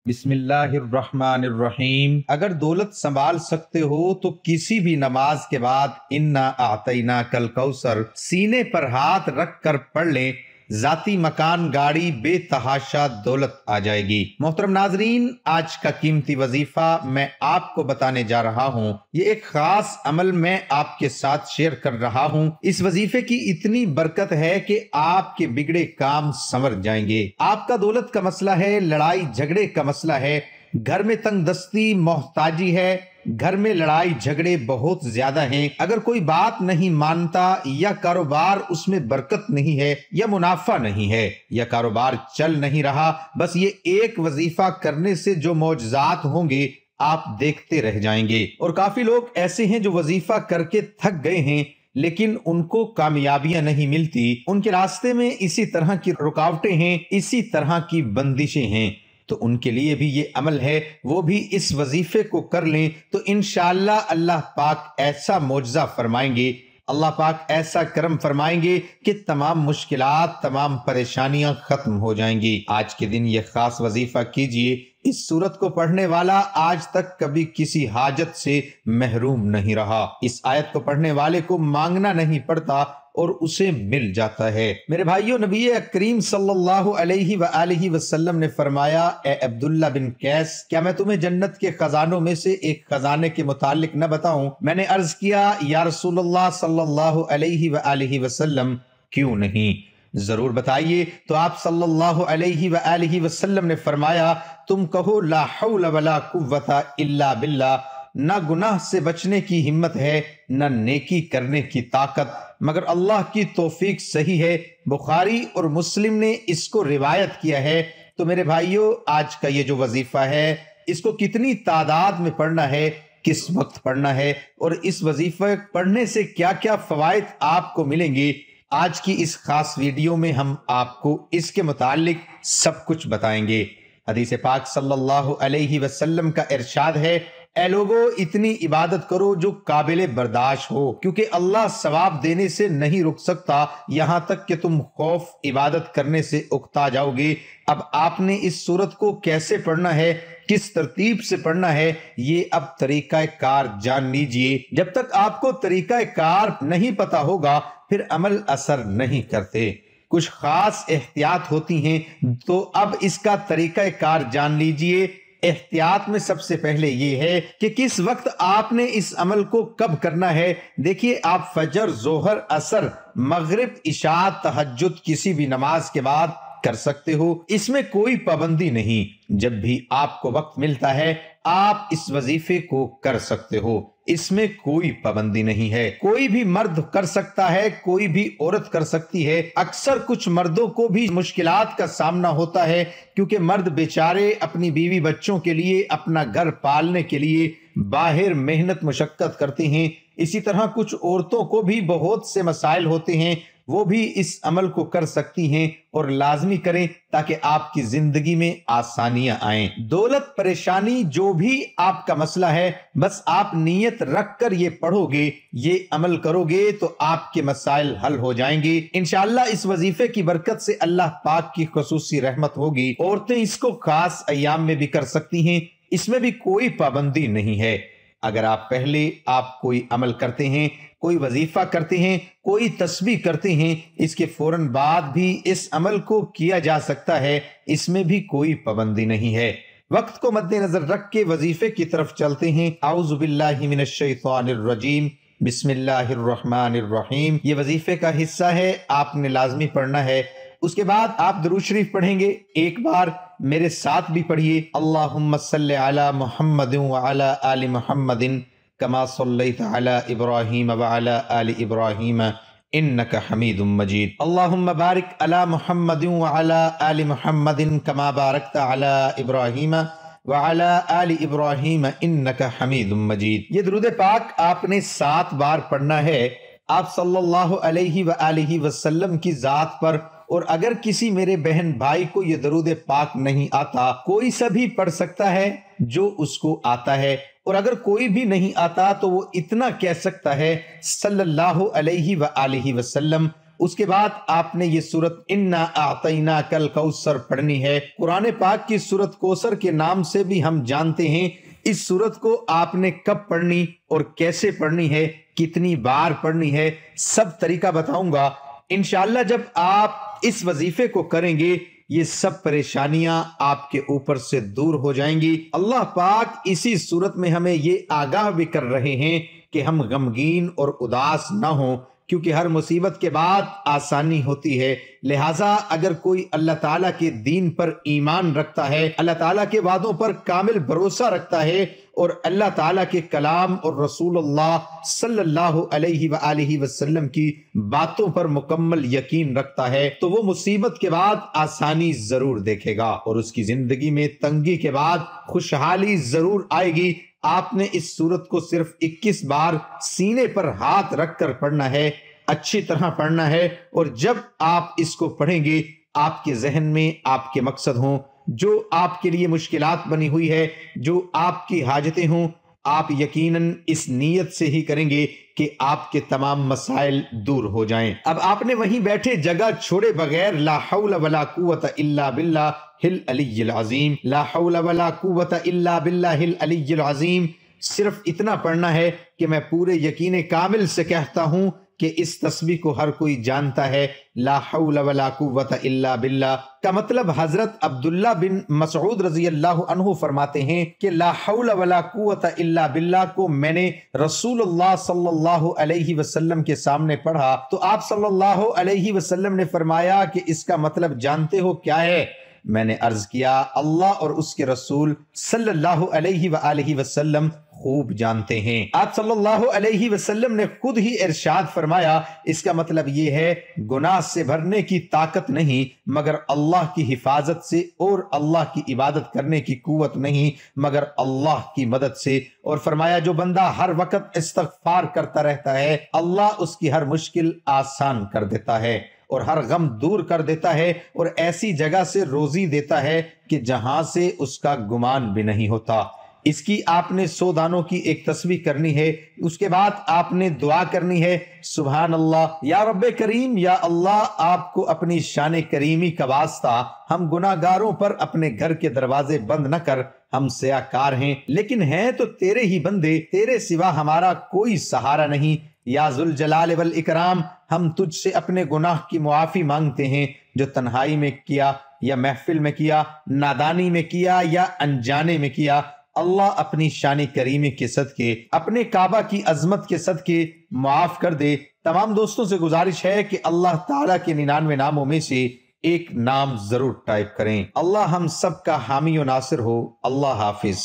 بسم اللہ الرحمن الرحیم۔ اگر دولت سنبھال سکتے ہو تو کسی بھی نماز کے بعد انا اعطیناک الکوثر سینے پر ہاتھ رکھ کر پڑھ لیں، ذاتی مکان، گاڑی، بے تحاشا دولت آ جائے گی۔ محترم ناظرین، آج کا قیمتی وظیفہ میں آپ کو بتانے جا رہا ہوں۔ یہ ایک خاص عمل میں آپ کے ساتھ شیئر کر رہا ہوں۔ اس وظیفے کی اتنی برکت ہے کہ آپ کے بگڑے کام سنور جائیں گے۔ آپ کا دولت کا مسئلہ ہے، لڑائی جھگڑے کا مسئلہ ہے، گھر میں تنگ دستی، محتاجی ہے، گھر میں لڑائی جھگڑے بہت زیادہ ہیں، اگر کوئی بات نہیں مانتا، یا کاروبار اس میں برکت نہیں ہے، یا منافع نہیں ہے، یا کاروبار چل نہیں رہا، بس یہ ایک وظیفہ کرنے سے جو معجزات ہوں گے آپ دیکھتے رہ جائیں گے۔ اور کافی لوگ ایسے ہیں جو وظیفہ کر کے تھک گئے ہیں لیکن ان کو کامیابیاں نہیں ملتی، ان کے راستے میں اسی طرح کی رکاوٹیں ہیں، اسی طرح کی بندشیں ہیں۔ تو ان کے لیے بھی یہ عمل ہے، وہ بھی اس وظیفے کو کر لیں تو انشاءاللہ اللہ پاک ایسا معجزہ فرمائیں گے، اللہ پاک ایسا کرم فرمائیں گے کہ تمام مشکلات، تمام پریشانیاں ختم ہو جائیں گی۔ آج کے دن یہ خاص وظیفہ کیجئے۔ اس سورت کو پڑھنے والا آج تک کبھی کسی حاجت سے محروم نہیں رہا۔ اس آیت کو پڑھنے والے کو مانگنا نہیں پڑتا اور اسے مل جاتا ہے۔ میرے بھائیو، نبی کریم صلی اللہ علیہ وآلہ وسلم نے فرمایا، اے عبداللہ بن قیس، کیا میں تمہیں جنت کے خزانوں میں سے ایک خزانے کے متعلق نہ بتاؤں؟ میں نے عرض کیا، یا رسول اللہ صلی اللہ علیہ وآلہ وسلم، کیوں نہیں، ضرور بتائیے۔ تو آپ صلی اللہ علیہ وآلہ وسلم نے فرمایا، تم کہو لا حول ولا قوت الا باللہ، نہ گناہ سے بچنے کی ہمت ہے، نہ نیکی کرنے کی طاقت مگر اللہ کی توفیق صحیح ہے۔ بخاری اور مسلم نے اس کو روایت کیا ہے۔ تو میرے بھائیو، آج کا یہ جو وظیفہ ہے، اس کو کتنی تعداد میں پڑھنا ہے، کس وقت پڑھنا ہے، اور اس وظیفہ پڑھنے سے کیا کیا فوائد آپ کو ملیں گے، آج کی اس خاص ویڈیو میں ہم آپ کو اس کے متعلق سب کچھ بتائیں گے۔ حدیث پاک صلی اللہ علیہ وسلم کا ارشاد ہے، اے لوگو، اتنی عبادت کرو جو قابل برداشت ہو، کیونکہ اللہ ثواب دینے سے نہیں رک سکتا یہاں تک کہ تم خوف عبادت کرنے سے اکتا جاؤ گے۔ اب آپ نے اس سورت کو کیسے پڑھنا ہے، کس ترتیب سے پڑھنا ہے، یہ اب طریقہ کار جان لیجئے۔ جب تک آپ کو طریقہ کار نہیں پتا ہوگا پھر عمل اثر نہیں کرتے۔ کچھ خاص احتیاط ہوتی ہیں، تو اب اس کا طریقہ کار جان لیجئے۔ احتیاط میں سب سے پہلے یہ ہے کہ کس وقت آپ نے اس عمل کو کب کرنا ہے۔ دیکھیے، آپ فجر، ظہر، عصر، مغرب، عشاء، تہجد کسی بھی نماز کے بعد کر سکتے ہو، اس میں کوئی پابندی نہیں۔ جب بھی آپ کو وقت ملتا ہے آپ اس وظیفے کو کر سکتے ہو، اس میں کوئی پابندی نہیں ہے۔ کوئی بھی مرد کر سکتا ہے، کوئی بھی عورت کر سکتی ہے۔ اکثر کچھ مردوں کو بھی مشکلات کا سامنا ہوتا ہے، کیونکہ مرد بیچارے اپنی بیوی بچوں کے لیے، اپنا گھر پالنے کے لیے باہر محنت مشقت کرتے ہیں۔ اسی طرح کچھ عورتوں کو بھی بہت سے مسائل ہوتے ہیں، وہ بھی اس عمل کو کر سکتی ہیں، اور لازمی کریں تاکہ آپ کی زندگی میں آسانیاں آئیں۔ دولت، پریشانی، جو بھی آپ کا مسئلہ ہے، بس آپ نیت رکھ کر یہ پڑھو گے، یہ عمل کرو گے تو آپ کے مسائل حل ہو جائیں گے انشاءاللہ۔ اس وظیفے کی برکت سے اللہ پاک کی خصوصی رحمت ہوگی۔ عورتیں اس کو خاص ایام میں بھی کر سکتی ہیں، اس میں بھی کوئی پابندی نہیں ہے۔ اگر آپ کوئی عمل کرتے ہیں، کوئی وظیفہ کرتے ہیں، کوئی تسبیح کرتے ہیں، اس کے فوراً بعد بھی اس عمل کو کیا جا سکتا ہے، اس میں بھی کوئی پابندی نہیں ہے۔ وقت کو مد نظر رکھ کے وظیفے کی طرف چلتے ہیں۔ اعوذ باللہ من الشیطان الرجیم، بسم اللہ الرحمن الرحیم۔ یہ وظیفے کا حصہ ہے، آپ نے لازمی پڑھنا ہے۔ اس کے بعد آپ درود شریف پڑھیں گے، ایک بار میرے ساتھ بھی پڑھیے، اللہم صلی علی محمد وعلی آل محمد کما صلیت علی ابراہیم وعلی آل ابراہیم انک حمید مجید، اللہم بارک علی محمد وعلی آل محمد کما بارکت علی ابراہیم وعلی آل ابراہیم انک حمید مجید۔ یہ درود پاک آپ نے 7 بار پڑھنا ہے، آپ صلی اللہ علیہ وآلہ وسلم کی ذات پر۔ اور اگر کسی میرے بہن بھائی کو یہ درود پاک نہیں آتا، کوئی سا بھی پڑھ سکتا ہے جو اس کو آتا ہے، اور اگر کوئی بھی نہیں آتا تو وہ اتنا کہہ سکتا ہے صلی اللہ علیہ وآلہ وسلم، اس کے بعد آپ نے یہ سورت انا اعطیناکل کوثر پڑھنی ہے۔ قرآن پاک کی سورت کوثر کے نام سے بھی ہم جانتے ہیں۔ اس سورت کو آپ نے کب پڑھنی اور کیسے پڑھنی ہے، کتنی بار پڑھنی ہے، سب طریقہ بتاؤں گا انشاءاللہ۔ جب آپ اس وظیفے کو کریں گے یہ سب پریشانیاں آپ کے اوپر سے دور ہو جائیں گی۔ اللہ پاک اسی صورت میں ہمیں یہ آگاہ بھی کر رہے ہیں کہ ہم غمگین اور اداس نہ ہوں، کیونکہ ہر مصیبت کے بعد آسانی ہوتی ہے۔ لہٰذا اگر کوئی اللہ تعالیٰ کے دین پر ایمان رکھتا ہے، اللہ تعالیٰ کے وعدوں پر کامل بھروسہ رکھتا ہے اور اللہ تعالیٰ کے کلام اور رسول اللہ صلی اللہ علیہ وآلہ وسلم کی باتوں پر مکمل یقین رکھتا ہے، تو وہ مصیبت کے بعد آسانی ضرور دیکھے گا اور اس کی زندگی میں تنگی کے بعد خوشحالی ضرور آئے گی۔ آپ نے اس سورت کو صرف 21 بار سینے پر ہاتھ رکھ کر پڑھنا ہے، اچھی طرح پڑھنا ہے، اور جب آپ اس کو پڑھیں گے آپ کے ذہن میں آپ کے مقصد ہوں، جو آپ کے لیے مشکلات بنی ہوئی ہے، جو آپ کی حاجتیں ہوں، آپ یقیناً اس نیت سے ہی کریں گے کہ آپ کے تمام مسائل دور ہو جائیں۔ اب آپ نے وہیں بیٹھے جگہ چھوڑے بغیر لا حول ولا قوت الا باللہ العلی العظیم، لا حول ولا قوت الا باللہ العلی العظیم، صرف اتنا پڑھنا ہے کہ میں پورے یقین کامل سے کہتا ہوں کہ اس تسبیح کو ہر کوئی جانتا ہے۔ لا حول ولا قوت الا باللہ کا مطلب حضرت عبداللہ بن مسعود رضی اللہ عنہ فرماتے ہیں کہ لا حول ولا قوت الا باللہ کو میں نے رسول اللہ صلی اللہ علیہ وسلم کے سامنے پڑھا تو آپ صلی اللہ علیہ وسلم نے فرمایا کہ اس کا مطلب جانتے ہو کیا ہے؟ میں نے عرض کیا اللہ اور اس کے رسول صلی اللہ علیہ وآلہ وسلم خوب جانتے ہیں۔ آپ صلی اللہ علیہ وسلم نے خود ہی ارشاد فرمایا اس کا مطلب یہ ہے گناہ سے بھرنے کی طاقت نہیں مگر اللہ کی حفاظت سے، اور اللہ کی عبادت کرنے کی قوت نہیں مگر اللہ کی مدد سے، اور فرمایا جو بندہ ہر وقت استغفار کرتا رہتا ہے اللہ اس کی ہر مشکل آسان کر دیتا ہے اور ہر غم دور کر دیتا ہے اور ایسی جگہ سے روزی دیتا ہے کہ جہاں سے اس کا گمان بھی نہیں ہوتا۔ اس کی آپ نے 100 دانوں کی ایک تسبیح کرنی ہے، اس کے بعد آپ نے دعا کرنی ہے سبحان اللہ یا رب کریم، یا اللہ آپ کو اپنی شان کریمی کا واسطہ ہم گناہ گاروں پر اپنے گھر کے دروازے بند نہ کر، ہم سیاکار ہیں لیکن ہیں تو تیرے ہی بندے، تیرے سوا ہمارا کوئی سہارا نہیں، یا ذوالجلال والاکرام ہم تجھ سے اپنے گناہ کی معافی مانگتے ہیں جو تنہائی میں کیا یا محفل میں کیا، نادانی میں کیا یا انجانے میں کیا۔ اللہ اپنی شان کریمی کے صدقے، اپنے کعبہ کی عظمت کے صدقے معاف کر دے۔ تمام دوستوں سے گزارش ہے کہ اللہ تعالیٰ کے 99 ناموں میں سے ایک نام ضرور ٹائپ کریں۔ اللہ ہم سب کا حامی و ناصر ہو۔ اللہ حافظ۔